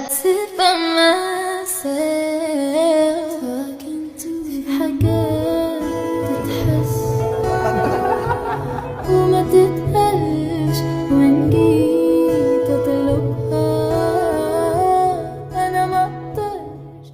sit by myself talking to في حاجات تتحس وما تتقالش وإن جيت أطلبها أنا مقدرش.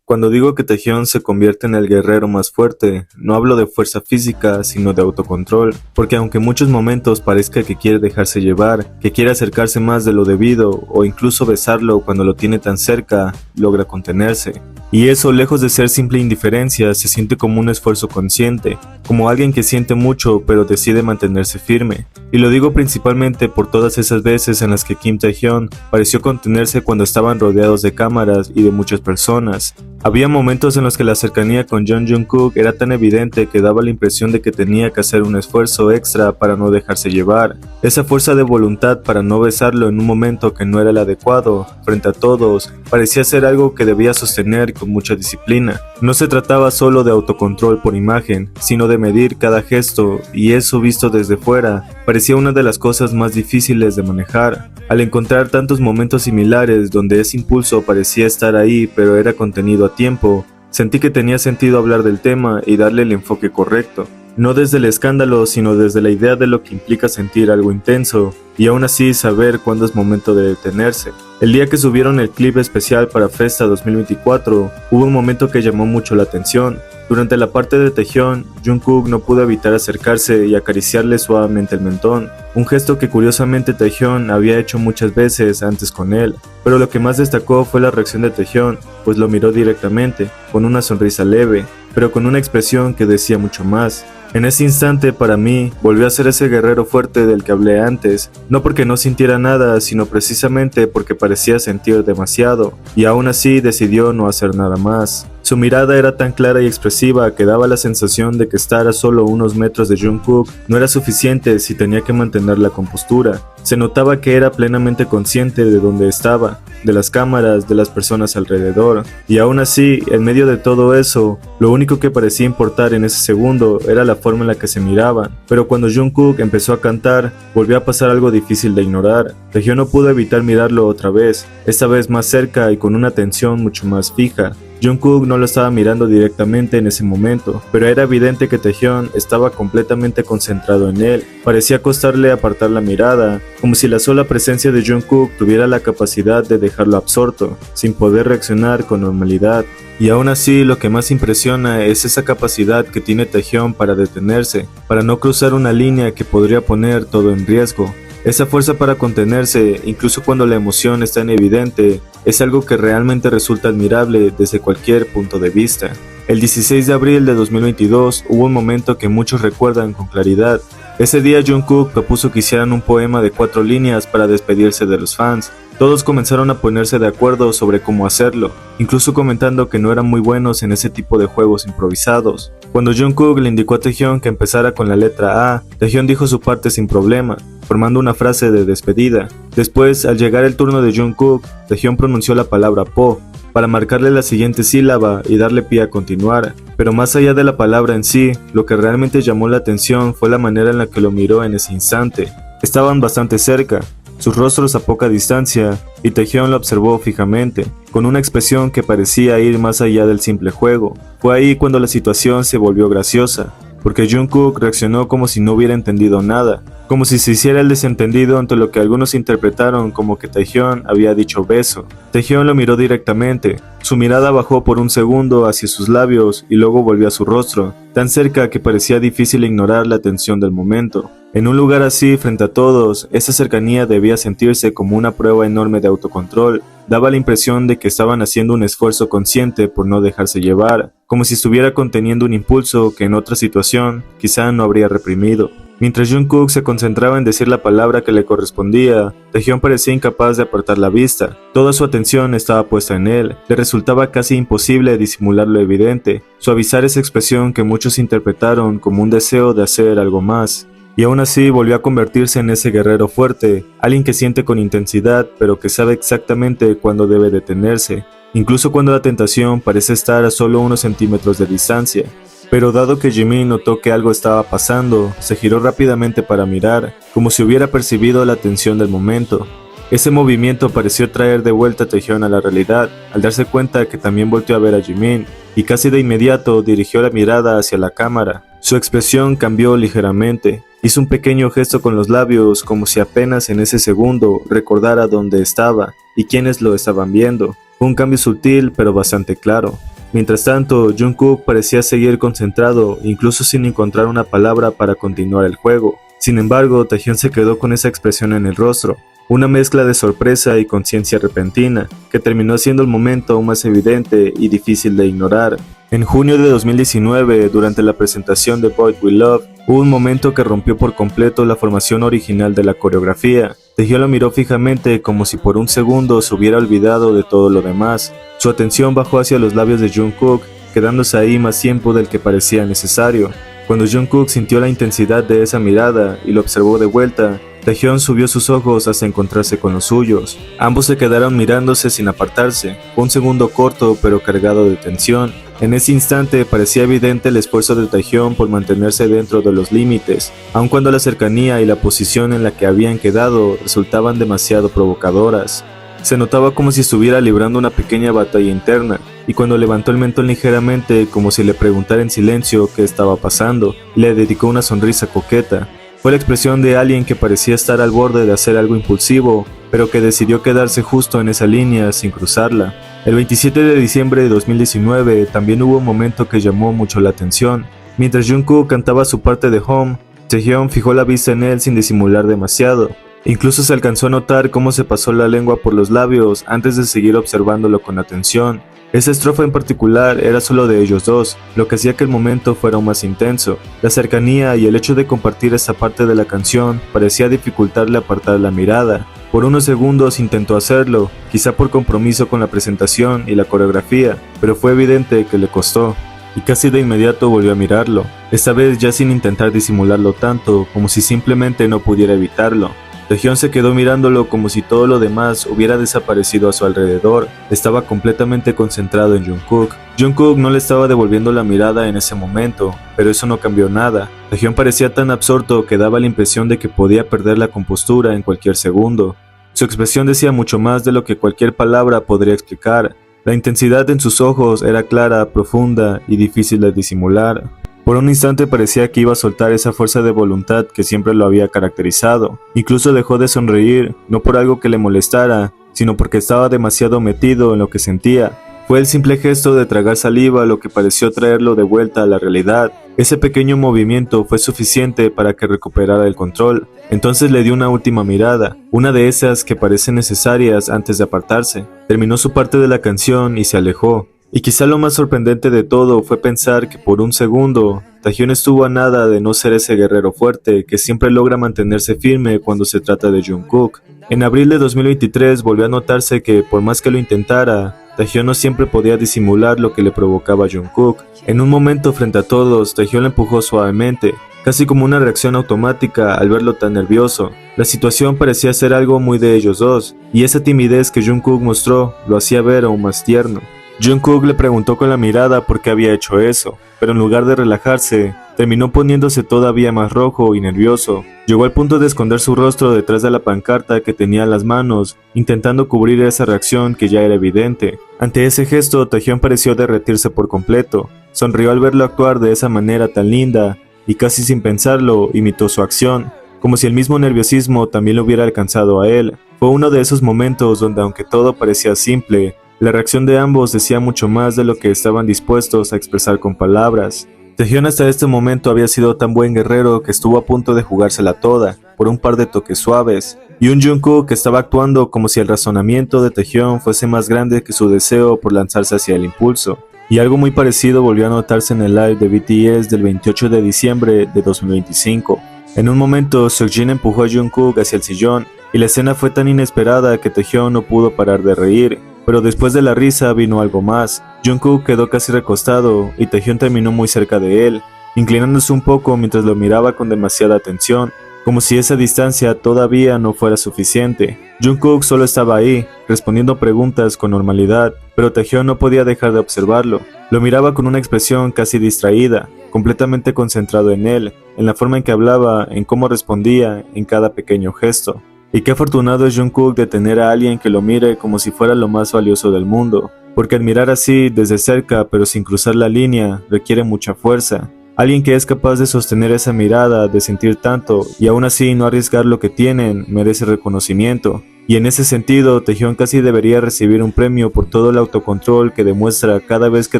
Cuando digo que Taehyun se convierte en el guerrero más fuerte, no hablo de fuerza física, sino de autocontrol, porque aunque en muchos momentos parezca que quiere dejarse llevar, que quiere acercarse más de lo debido, o incluso besarlo cuando lo tiene tan cerca, logra contenerse. Y eso, lejos de ser simple indiferencia, se siente como un esfuerzo consciente, como alguien que siente mucho pero decide mantenerse firme. Y lo digo principalmente por todas esas veces en las que Kim Taehyun pareció contenerse cuando estaban rodeados de cámaras y de muchas personas. Había momentos en los que la cercanía con Jung Jungkook era tan evidente que daba la impresión de que tenía que hacer un esfuerzo extra para no dejarse llevar. Esa fuerza de voluntad para no besarlo en un momento que no era el adecuado, frente a todos, parecía ser algo que debía sostener con mucha disciplina. No se trataba solo de autocontrol por imagen, sino de medir cada gesto, y eso visto desde fuera, parecía una de las cosas más difíciles de manejar. Al encontrar tantos momentos similares donde ese impulso parecía estar ahí pero era contenido a tiempo, sentí que tenía sentido hablar del tema y darle el enfoque correcto. No desde el escándalo, sino desde la idea de lo que implica sentir algo intenso, y aún así saber cuándo es momento de detenerse. El día que subieron el clip especial para Festa 2024, hubo un momento que llamó mucho la atención. Durante la parte de Taehyun, Jungkook no pudo evitar acercarse y acariciarle suavemente el mentón, un gesto que curiosamente Taehyun había hecho muchas veces antes con él. Pero lo que más destacó fue la reacción de Taehyun, pues lo miró directamente, con una sonrisa leve, pero con una expresión que decía mucho más. En ese instante, para mí, volvió a ser ese guerrero fuerte del que hablé antes, no porque no sintiera nada, sino precisamente porque parecía sentir demasiado, y aún así decidió no hacer nada más. Su mirada era tan clara y expresiva que daba la sensación de que estar a solo unos metros de Jungkook no era suficiente si tenía que mantener la compostura. Se notaba que era plenamente consciente de dónde estaba, de las cámaras, de las personas alrededor, y aún así, en medio de todo eso, lo único que parecía importar en ese segundo era la forma en la que se miraban. Pero cuando Jungkook empezó a cantar, volvió a pasar algo difícil de ignorar. Taehyun no pudo evitar mirarlo otra vez, esta vez más cerca y con una atención mucho más fija. Jungkook no lo estaba mirando directamente en ese momento, pero era evidente que Taehyun estaba completamente concentrado en él. Parecía costarle apartar la mirada, como si la sola presencia de Jungkook tuviera la capacidad de dejarlo absorto, sin poder reaccionar con normalidad. Y aún así, lo que más impresiona es esa capacidad que tiene Taehyun para detenerse, para no cruzar una línea que podría poner todo en riesgo. Esa fuerza para contenerse, incluso cuando la emoción está en evidente, es algo que realmente resulta admirable desde cualquier punto de vista. El 16 de abril de 2022 hubo un momento que muchos recuerdan con claridad. Ese día Jungkook propuso que hicieran un poema de 4 líneas para despedirse de los fans. Todos comenzaron a ponerse de acuerdo sobre cómo hacerlo, incluso comentando que no eran muy buenos en ese tipo de juegos improvisados. Cuando Jungkook le indicó a Taehyun que empezara con la letra A, Taehyun dijo su parte sin problema, formando una frase de despedida. Después, al llegar el turno de Jungkook, Taehyun pronunció la palabra Po, para marcarle la siguiente sílaba y darle pie a continuar. Pero más allá de la palabra en sí, lo que realmente llamó la atención fue la manera en la que lo miró en ese instante. Estaban bastante cerca, sus rostros a poca distancia, y Taehyun lo observó fijamente, con una expresión que parecía ir más allá del simple juego. Fue ahí cuando la situación se volvió graciosa, porque Jungkook reaccionó como si no hubiera entendido nada, como si se hiciera el desentendido ante lo que algunos interpretaron como que Taehyun había dicho beso. Taehyun lo miró directamente, su mirada bajó por un segundo hacia sus labios y luego volvió a su rostro, tan cerca que parecía difícil ignorar la tensión del momento. En un lugar así, frente a todos, esa cercanía debía sentirse como una prueba enorme de autocontrol. Daba la impresión de que estaban haciendo un esfuerzo consciente por no dejarse llevar, como si estuviera conteniendo un impulso que en otra situación quizá no habría reprimido. Mientras Jungkook se concentraba en decir la palabra que le correspondía, Taehyun parecía incapaz de apartar la vista. Toda su atención estaba puesta en él. Le resultaba casi imposible disimular lo evidente, suavizar esa expresión que muchos interpretaron como un deseo de hacer algo más. Y aún así volvió a convertirse en ese guerrero fuerte, alguien que siente con intensidad, pero que sabe exactamente cuándo debe detenerse, incluso cuando la tentación parece estar a solo unos centímetros de distancia. Pero dado que Jimin notó que algo estaba pasando, se giró rápidamente para mirar, como si hubiera percibido la tensión del momento. Ese movimiento pareció traer de vuelta a Taehyung a la realidad, al darse cuenta que también volteó a ver a Jimin, y casi de inmediato dirigió la mirada hacia la cámara. Su expresión cambió ligeramente. Hizo un pequeño gesto con los labios, como si apenas en ese segundo recordara dónde estaba y quiénes lo estaban viendo. Fue un cambio sutil pero bastante claro. Mientras tanto, Jungkook parecía seguir concentrado, incluso sin encontrar una palabra para continuar el juego. Sin embargo, Taehyung se quedó con esa expresión en el rostro, una mezcla de sorpresa y conciencia repentina, que terminó siendo el momento aún más evidente y difícil de ignorar. En junio de 2019, durante la presentación de Boy We Love, hubo un momento que rompió por completo la formación original de la coreografía. Taehyung lo miró fijamente como si por un segundo se hubiera olvidado de todo lo demás. Su atención bajó hacia los labios de Jungkook, quedándose ahí más tiempo del que parecía necesario. Cuando Jungkook sintió la intensidad de esa mirada y lo observó de vuelta, Taehyung subió sus ojos hasta encontrarse con los suyos. Ambos se quedaron mirándose sin apartarse. Fue un segundo corto pero cargado de tensión. En ese instante parecía evidente el esfuerzo de Taehyung por mantenerse dentro de los límites, aun cuando la cercanía y la posición en la que habían quedado resultaban demasiado provocadoras. Se notaba como si estuviera librando una pequeña batalla interna, y cuando levantó el mentón ligeramente como si le preguntara en silencio qué estaba pasando, le dedicó una sonrisa coqueta. Fue la expresión de alguien que parecía estar al borde de hacer algo impulsivo, pero que decidió quedarse justo en esa línea sin cruzarla. El 27 de diciembre de 2019 también hubo un momento que llamó mucho la atención. Mientras Jungkook cantaba su parte de Home, Taehyung fijó la vista en él sin disimular demasiado. Incluso se alcanzó a notar cómo se pasó la lengua por los labios antes de seguir observándolo con atención. Esa estrofa en particular era solo de ellos dos, lo que hacía que el momento fuera aún más intenso. La cercanía y el hecho de compartir esta parte de la canción parecía dificultarle apartar la mirada. Por unos segundos intentó hacerlo, quizá por compromiso con la presentación y la coreografía, pero fue evidente que le costó, y casi de inmediato volvió a mirarlo, esta vez ya sin intentar disimularlo tanto, como si simplemente no pudiera evitarlo. Taehyung se quedó mirándolo como si todo lo demás hubiera desaparecido a su alrededor. Estaba completamente concentrado en Jungkook. Jungkook no le estaba devolviendo la mirada en ese momento, pero eso no cambió nada. Taehyung parecía tan absorto que daba la impresión de que podía perder la compostura en cualquier segundo. Su expresión decía mucho más de lo que cualquier palabra podría explicar. La intensidad en sus ojos era clara, profunda y difícil de disimular. Por un instante parecía que iba a soltar esa fuerza de voluntad que siempre lo había caracterizado. Incluso dejó de sonreír, no por algo que le molestara, sino porque estaba demasiado metido en lo que sentía. Fue el simple gesto de tragar saliva lo que pareció traerlo de vuelta a la realidad. Ese pequeño movimiento fue suficiente para que recuperara el control. Entonces le dio una última mirada, una de esas que parecen necesarias antes de apartarse. Terminó su parte de la canción y se alejó. Y quizá lo más sorprendente de todo fue pensar que por un segundo, Taehyung estuvo a nada de no ser ese guerrero fuerte que siempre logra mantenerse firme cuando se trata de Jungkook. En abril de 2023 volvió a notarse que, por más que lo intentara, Taehyung no siempre podía disimular lo que le provocaba a Jungkook. En un momento frente a todos, Taehyung le empujó suavemente, casi como una reacción automática al verlo tan nervioso. La situación parecía ser algo muy de ellos dos, y esa timidez que Jungkook mostró lo hacía ver aún más tierno. Jungkook le preguntó con la mirada por qué había hecho eso, pero en lugar de relajarse, terminó poniéndose todavía más rojo y nervioso. Llegó al punto de esconder su rostro detrás de la pancarta que tenía en las manos, intentando cubrir esa reacción que ya era evidente. Ante ese gesto, Taehyung pareció derretirse por completo. Sonrió al verlo actuar de esa manera tan linda, y casi sin pensarlo, imitó su acción, como si el mismo nerviosismo también lo hubiera alcanzado a él. Fue uno de esos momentos donde, aunque todo parecía simple, la reacción de ambos decía mucho más de lo que estaban dispuestos a expresar con palabras. Taehyung hasta este momento había sido tan buen guerrero que estuvo a punto de jugársela toda, por un par de toques suaves, y un Jungkook que estaba actuando como si el razonamiento de Taehyung fuese más grande que su deseo por lanzarse hacia el impulso. Y algo muy parecido volvió a notarse en el live de BTS del 28 de diciembre de 2025. En un momento, Seokjin empujó a Jungkook hacia el sillón, y la escena fue tan inesperada que Taehyung no pudo parar de reír. Pero después de la risa vino algo más. Jungkook quedó casi recostado y Taehyung terminó muy cerca de él, inclinándose un poco mientras lo miraba con demasiada atención, como si esa distancia todavía no fuera suficiente. Jungkook solo estaba ahí, respondiendo preguntas con normalidad, pero Taehyung no podía dejar de observarlo. Lo miraba con una expresión casi distraída, completamente concentrado en él, en la forma en que hablaba, en cómo respondía, en cada pequeño gesto. Y qué afortunado es Jungkook de tener a alguien que lo mire como si fuera lo más valioso del mundo, porque admirar así desde cerca pero sin cruzar la línea requiere mucha fuerza. Alguien que es capaz de sostener esa mirada, de sentir tanto y aún así no arriesgar lo que tienen, merece reconocimiento. Y en ese sentido, Taehyung casi debería recibir un premio por todo el autocontrol que demuestra cada vez que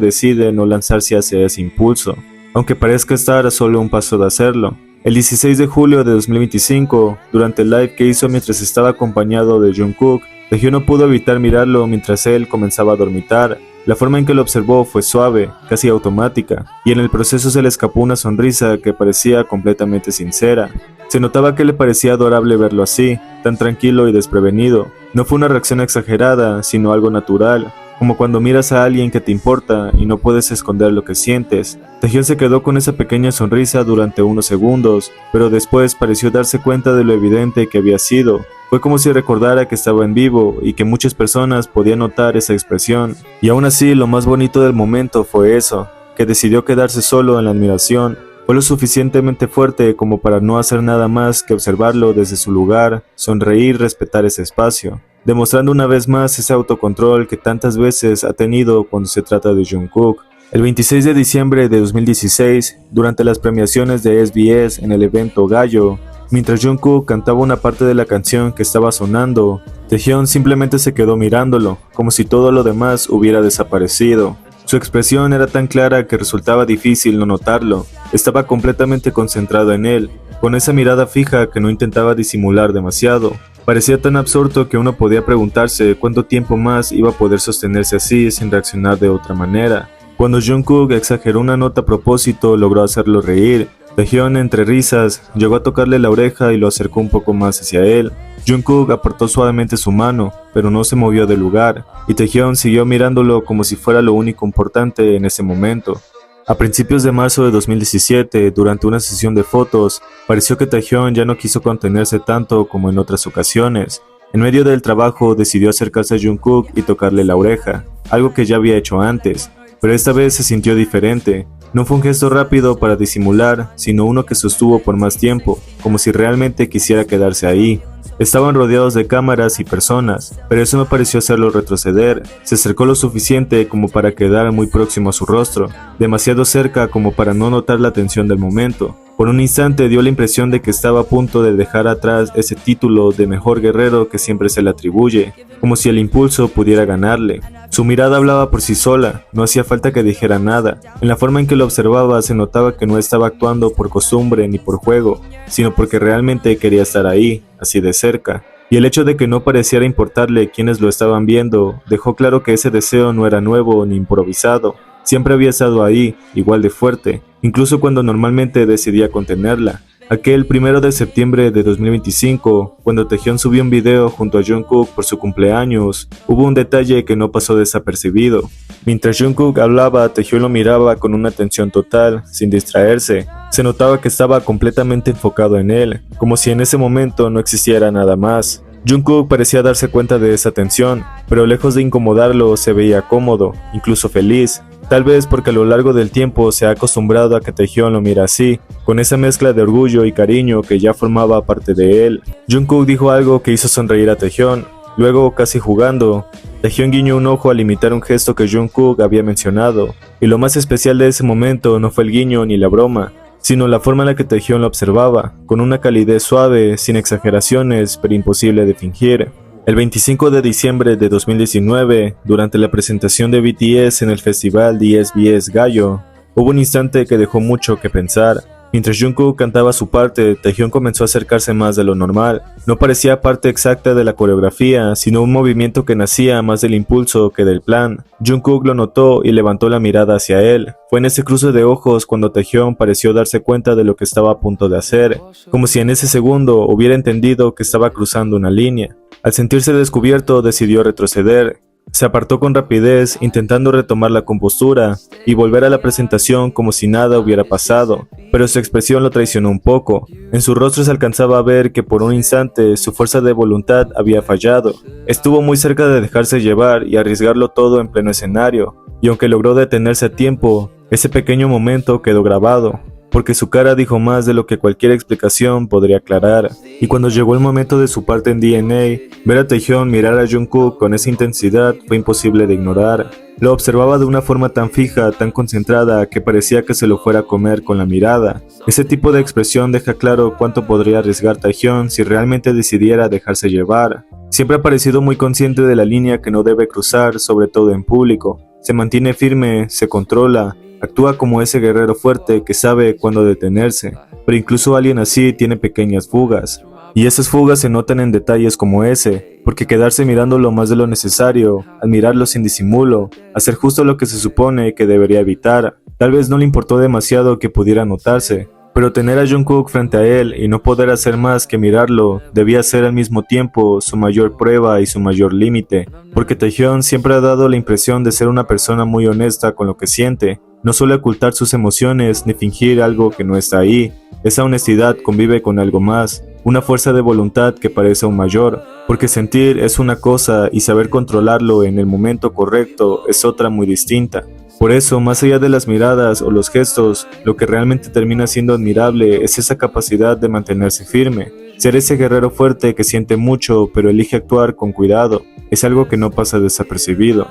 decide no lanzarse hacia ese impulso, aunque parezca estar a solo un paso de hacerlo. El 16 de julio de 2025, durante el live que hizo mientras estaba acompañado de Jungkook, Taehyung no pudo evitar mirarlo mientras él comenzaba a dormitar. La forma en que lo observó fue suave, casi automática, y en el proceso se le escapó una sonrisa que parecía completamente sincera. Se notaba que le parecía adorable verlo así, tan tranquilo y desprevenido. No fue una reacción exagerada, sino algo natural, como cuando miras a alguien que te importa y no puedes esconder lo que sientes. Taehyung se quedó con esa pequeña sonrisa durante unos segundos, pero después pareció darse cuenta de lo evidente que había sido. Fue como si recordara que estaba en vivo y que muchas personas podían notar esa expresión. Y aún así, lo más bonito del momento fue eso, que decidió quedarse solo en la admiración. Fue lo suficientemente fuerte como para no hacer nada más que observarlo desde su lugar, sonreír y respetar ese espacio, demostrando una vez más ese autocontrol que tantas veces ha tenido cuando se trata de Jungkook. El 26 de diciembre de 2016, durante las premiaciones de SBS en el evento Gallo, mientras Jungkook cantaba una parte de la canción que estaba sonando, Taehyung simplemente se quedó mirándolo, como si todo lo demás hubiera desaparecido. Su expresión era tan clara que resultaba difícil no notarlo. Estaba completamente concentrado en él, con esa mirada fija que no intentaba disimular demasiado. Parecía tan absurdo que uno podía preguntarse cuánto tiempo más iba a poder sostenerse así sin reaccionar de otra manera. Cuando Jungkook exageró una nota a propósito, logró hacerlo reír. Taehyung, entre risas, llegó a tocarle la oreja y lo acercó un poco más hacia él. Jungkook apartó suavemente su mano, pero no se movió del lugar, y Taehyung siguió mirándolo como si fuera lo único importante en ese momento. A principios de marzo de 2017, durante una sesión de fotos, pareció que Taehyung ya no quiso contenerse tanto como en otras ocasiones. En medio del trabajo decidió acercarse a Jungkook y tocarle la oreja, algo que ya había hecho antes, pero esta vez se sintió diferente. No fue un gesto rápido para disimular, sino uno que sostuvo por más tiempo, como si realmente quisiera quedarse ahí. Estaban rodeados de cámaras y personas, pero eso no pareció hacerlo retroceder. Se acercó lo suficiente como para quedar muy próximo a su rostro, demasiado cerca como para no notar la tensión del momento. Por un instante dio la impresión de que estaba a punto de dejar atrás ese título de mejor guerrero que siempre se le atribuye, como si el impulso pudiera ganarle. Su mirada hablaba por sí sola, no hacía falta que dijera nada. En la forma en que lo observaba se notaba que no estaba actuando por costumbre ni por juego, sino porque realmente quería estar ahí, así de cerca. Y el hecho de que no pareciera importarle quienes lo estaban viendo, dejó claro que ese deseo no era nuevo ni improvisado. Siempre había estado ahí, igual de fuerte, incluso cuando normalmente decidía contenerla. Aquel 1 de septiembre de 2025, cuando Taehyung subió un video junto a Jungkook por su cumpleaños, hubo un detalle que no pasó desapercibido. Mientras Jungkook hablaba, Taehyung lo miraba con una atención total, sin distraerse. Se notaba que estaba completamente enfocado en él, como si en ese momento no existiera nada más. Jungkook parecía darse cuenta de esa tensión, pero lejos de incomodarlo se veía cómodo, incluso feliz. Tal vez porque a lo largo del tiempo se ha acostumbrado a que Taehyung lo mira así, con esa mezcla de orgullo y cariño que ya formaba parte de él. Jungkook dijo algo que hizo sonreír a Taehyung. Luego, casi jugando, Taehyung guiñó un ojo al imitar un gesto que Jungkook había mencionado, y lo más especial de ese momento no fue el guiño ni la broma, sino la forma en la que Taehyung lo observaba, con una calidez suave, sin exageraciones, pero imposible de fingir. El 25 de diciembre de 2019, durante la presentación de BTS en el festival de SBS Gallo, hubo un instante que dejó mucho que pensar. Mientras Jungkook cantaba su parte, Taehyung comenzó a acercarse más de lo normal. No parecía parte exacta de la coreografía, sino un movimiento que nacía más del impulso que del plan. Jungkook lo notó y levantó la mirada hacia él. Fue en ese cruce de ojos cuando Taehyung pareció darse cuenta de lo que estaba a punto de hacer, como si en ese segundo hubiera entendido que estaba cruzando una línea. Al sentirse descubierto, decidió retroceder. Se apartó con rapidez, intentando retomar la compostura y volver a la presentación como si nada hubiera pasado, pero su expresión lo traicionó un poco. En su rostro se alcanzaba a ver que por un instante su fuerza de voluntad había fallado. Estuvo muy cerca de dejarse llevar y arriesgarlo todo en pleno escenario, y aunque logró detenerse a tiempo, ese pequeño momento quedó grabado. porque su cara dijo más de lo que cualquier explicación podría aclarar. Y cuando llegó el momento de su parte en DNA, ver a Taehyung mirar a Jungkook con esa intensidad fue imposible de ignorar. Lo observaba de una forma tan fija, tan concentrada, que parecía que se lo fuera a comer con la mirada. Ese tipo de expresión deja claro cuánto podría arriesgar Taehyung si realmente decidiera dejarse llevar. Siempre ha parecido muy consciente de la línea que no debe cruzar, sobre todo en público. Se mantiene firme, se controla, actúa como ese guerrero fuerte que sabe cuándo detenerse, pero incluso alguien así tiene pequeñas fugas. Y esas fugas se notan en detalles como ese, porque quedarse mirándolo más de lo necesario, admirarlo sin disimulo, hacer justo lo que se supone que debería evitar, tal vez no le importó demasiado que pudiera notarse, pero tener a Jungkook frente a él y no poder hacer más que mirarlo debía ser al mismo tiempo su mayor prueba y su mayor límite, porque Taehyung siempre ha dado la impresión de ser una persona muy honesta con lo que siente. No suele ocultar sus emociones ni fingir algo que no está ahí. Esa honestidad convive con algo más, una fuerza de voluntad que parece aún mayor, porque sentir es una cosa y saber controlarlo en el momento correcto es otra muy distinta. Por eso, más allá de las miradas o los gestos, lo que realmente termina siendo admirable es esa capacidad de mantenerse firme, ser ese guerrero fuerte que siente mucho pero elige actuar con cuidado. Es algo que no pasa desapercibido.